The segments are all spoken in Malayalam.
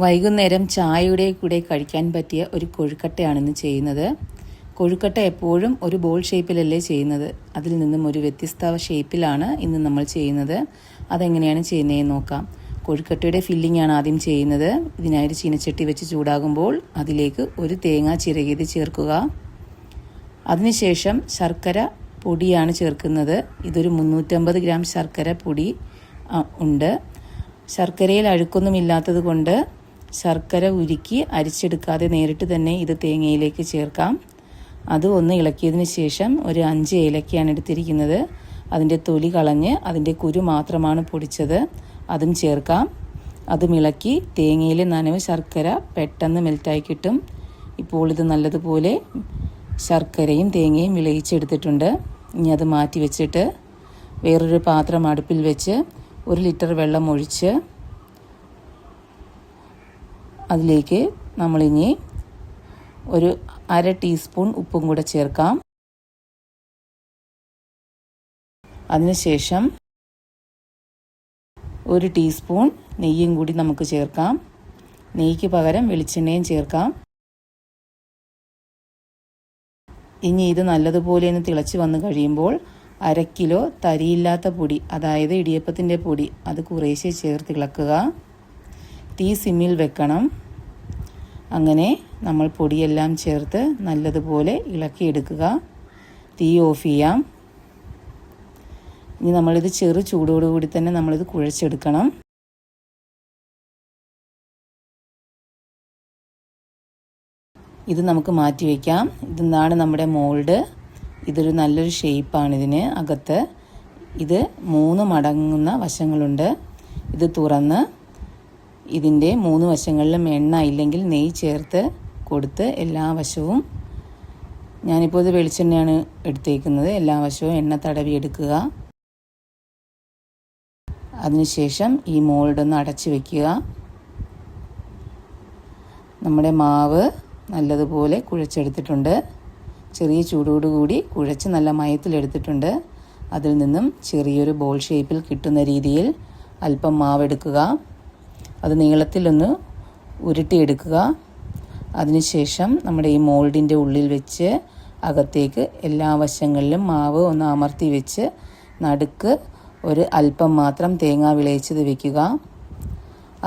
വൈകുന്നേരം ചായയുടെ കൂടെ കഴിക്കാൻ പറ്റിയ ഒരു കൊഴുക്കട്ടയാണ് ഇന്ന് ചെയ്യുന്നത്. കൊഴുക്കട്ട എപ്പോഴും ഒരു ബോൾ ഷേപ്പിലല്ലേ ചെയ്യുന്നത്. അതിൽ നിന്നും ഒരു വ്യത്യസ്ത ഷേപ്പിലാണ് ഇന്ന് നമ്മൾ ചെയ്യുന്നത്. അതെങ്ങനെയാണ് ചെയ്യുന്നതെന്ന് നോക്കാം. കൊഴുക്കട്ടയുടെ ഫില്ലിംഗ് ആണ് ആദ്യം ചെയ്യുന്നത്. ഇതിനായി ഒരു ചീനച്ചട്ടി വെച്ച് ചൂടാകുമ്പോൾ അതിലേക്ക് ഒരു തേങ്ങ ചിരകിയത് ചേർക്കുക. അതിനുശേഷം ശർക്കര പൊടിയാണ് ചേർക്കുന്നത്. ഇതൊരു 350 ഗ്രാം ശർക്കര പൊടി ഉണ്ട്. ശർക്കരയിൽ അഴുക്കൊന്നുമില്ലാത്തത് കൊണ്ട് ശർക്കര ഉരുക്കി അരിച്ചെടുക്കാതെ നേരിട്ട് തന്നെ ഇത് തേങ്ങയിലേക്ക് ചേർക്കാം. അത് ഒന്ന് ഇളക്കിയതിന് ശേഷം ഒരു 5 ഏലക്കയാണ് എടുത്തിരിക്കുന്നത്. അതിൻ്റെ തൊലി കളഞ്ഞ് അതിൻ്റെ കുരു മാത്രമാണ് പൊടിച്ചത്. അതും ചേർക്കാം. അതും ഇളക്കി തേങ്ങയിലെ നനവ് ശർക്കര പെട്ടെന്ന് മെൽറ്റായി കിട്ടും. ഇപ്പോൾ ഇത് നല്ലതുപോലെ ശർക്കരയും തേങ്ങയും വിളയിച്ചെടുത്തിട്ടുണ്ട്. ഇനി അത് മാറ്റി വെച്ചിട്ട് വേറൊരു പാത്രം അടുപ്പിൽ വെച്ച് 1 ലിറ്റർ വെള്ളം ഒഴിച്ച് അതിലേക്ക് നമ്മളിനി ഒരു 1/2 ടീസ്പൂൺ ഉപ്പും കൂടെ ചേർക്കാം. അതിനുശേഷം 1 ടീസ്പൂൺ നെയ്യും കൂടി നമുക്ക് ചേർക്കാം. നെയ്ക്ക് പകരം വെളിച്ചെണ്ണയും ചേർക്കാം. ഇനി ഇത് നല്ലതുപോലെ ഒന്ന് തിളച്ച് വന്നു കഴിയുമ്പോൾ 1/2 കിലോ തരിയില്ലാത്ത പൊടി, അതായത് ഇടിയപ്പത്തിൻ്റെ പൊടി, അത് കുറേശ്ശെ ചേർത്ത് ഇളക്കുക. തീ സിമ്മിൽ വെക്കണം. അങ്ങനെ നമ്മൾ പൊടിയെല്ലാം ചേർത്ത് നല്ലതുപോലെ ഇളക്കിയെടുക്കുക. തീ ഓഫ് ചെയ്യാം. ഇനി നമ്മളിത് ചെറു ചൂടോടുകൂടി തന്നെ നമ്മളിത് കുഴച്ചെടുക്കണം. ഇത് നമുക്ക് മാറ്റി വയ്ക്കാം. ഇതാണ് നമ്മുടെ മോൾഡ്. ഇതൊരു നല്ലൊരു ഷേപ്പാണ് ഇതിന് അകത്ത്. ഇത് 3 മടങ്ങുന്ന വശങ്ങളുണ്ട്. ഇത് തുറന്ന് ഇതിൻ്റെ 3 വശങ്ങളിലും എണ്ണ ഇല്ലെങ്കിൽ നെയ്യ് ചേർത്ത് കൊടുത്ത് എല്ലാ വശവും, ഞാനിപ്പോൾ ഇത് വെളിച്ചെണ്ണയാണ് എടുത്തേക്കുന്നത്, എല്ലാ വശവും എണ്ണ തടവി എടുക്കുക. അതിനുശേഷം ഈ മോൾഡൊന്ന് അടച്ചു വയ്ക്കുക. നമ്മുടെ മാവ് നല്ലതുപോലെ കുഴച്ചെടുത്തിട്ടുണ്ട്. ചെറിയ ചൂടോടുകൂടി കുഴച്ച് നല്ല മയത്തിലെടുത്തിട്ടുണ്ട്. അതിൽ നിന്നും ചെറിയൊരു ബോൾ ഷേപ്പിൽ കിട്ടുന്ന രീതിയിൽ അല്പം മാവെടുക്കുക. അത് നീളത്തിലൊന്ന് ഉരുട്ടിയെടുക്കുക. അതിനുശേഷം നമ്മുടെ ഈ മോൾഡിൻ്റെ ഉള്ളിൽ വെച്ച് അകത്തേക്ക് എല്ലാ വശങ്ങളിലും മാവ് ഒന്ന് അമർത്തി വെച്ച് നടുക്ക് ഒരു അല്പം മാത്രം തേങ്ങ വിളയിച്ചത് വയ്ക്കുക.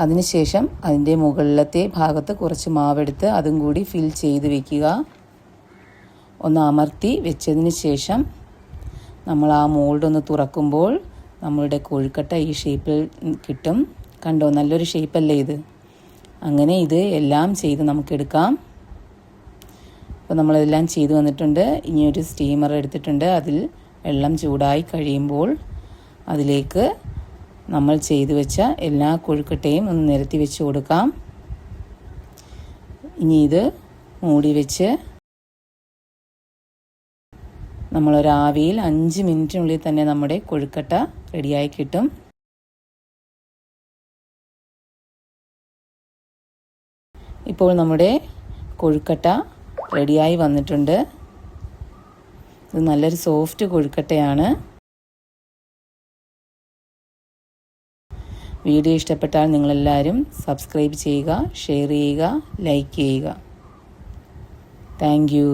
അതിനുശേഷം അതിൻ്റെ മുകളിലത്തെ ഭാഗത്ത് കുറച്ച് മാവെടുത്ത് അതും കൂടി ഫിൽ ചെയ്ത് വയ്ക്കുക. ഒന്ന് അമർത്തി വെച്ചതിന് ശേഷം നമ്മൾ ആ മോൾഡ് ഒന്ന് തുറക്കുമ്പോൾ നമ്മളുടെ കൊഴുക്കട്ട ഈ ഷേപ്പിൽ കിട്ടും. കണ്ടോ, നല്ലൊരു ഷേപ്പല്ലേ ഇത്. അങ്ങനെ ഇത് എല്ലാം ചെയ്ത് നമുക്കെടുക്കാം. അപ്പോൾ നമ്മളതെല്ലാം ചെയ്തു വന്നിട്ടുണ്ട്. ഇനി ഒരു സ്റ്റീമർ എടുത്തിട്ടുണ്ട്. അതിൽ വെള്ളം ചൂടായി കഴിയുമ്പോൾ അതിലേക്ക് നമ്മൾ ചെയ്തു വെച്ച എല്ലാ കൊഴുക്കട്ടയും ഒന്ന് നിരത്തി വെച്ച് കൊടുക്കാം. ഇനി ഇത് മൂടി വെച്ച് നമ്മളൊരാവിയിൽ 5 മിനിറ്റിനുള്ളിൽ തന്നെ നമ്മുടെ കൊഴുക്കട്ട റെഡിയായി കിട്ടും. ഇപ്പോൾ നമ്മുടെ കൊഴുക്കട്ട റെഡിയായി വന്നിട്ടുണ്ട്. ഇത് നല്ലൊരു സോഫ്റ്റ് കൊഴുക്കട്ടയാണ്. വീഡിയോ ഇഷ്ടപ്പെട്ടാൽ നിങ്ങളെല്ലാവരും സബ്സ്ക്രൈബ് ചെയ്യുക, ഷെയർ ചെയ്യുക, ലൈക്ക് ചെയ്യുക. Thank you.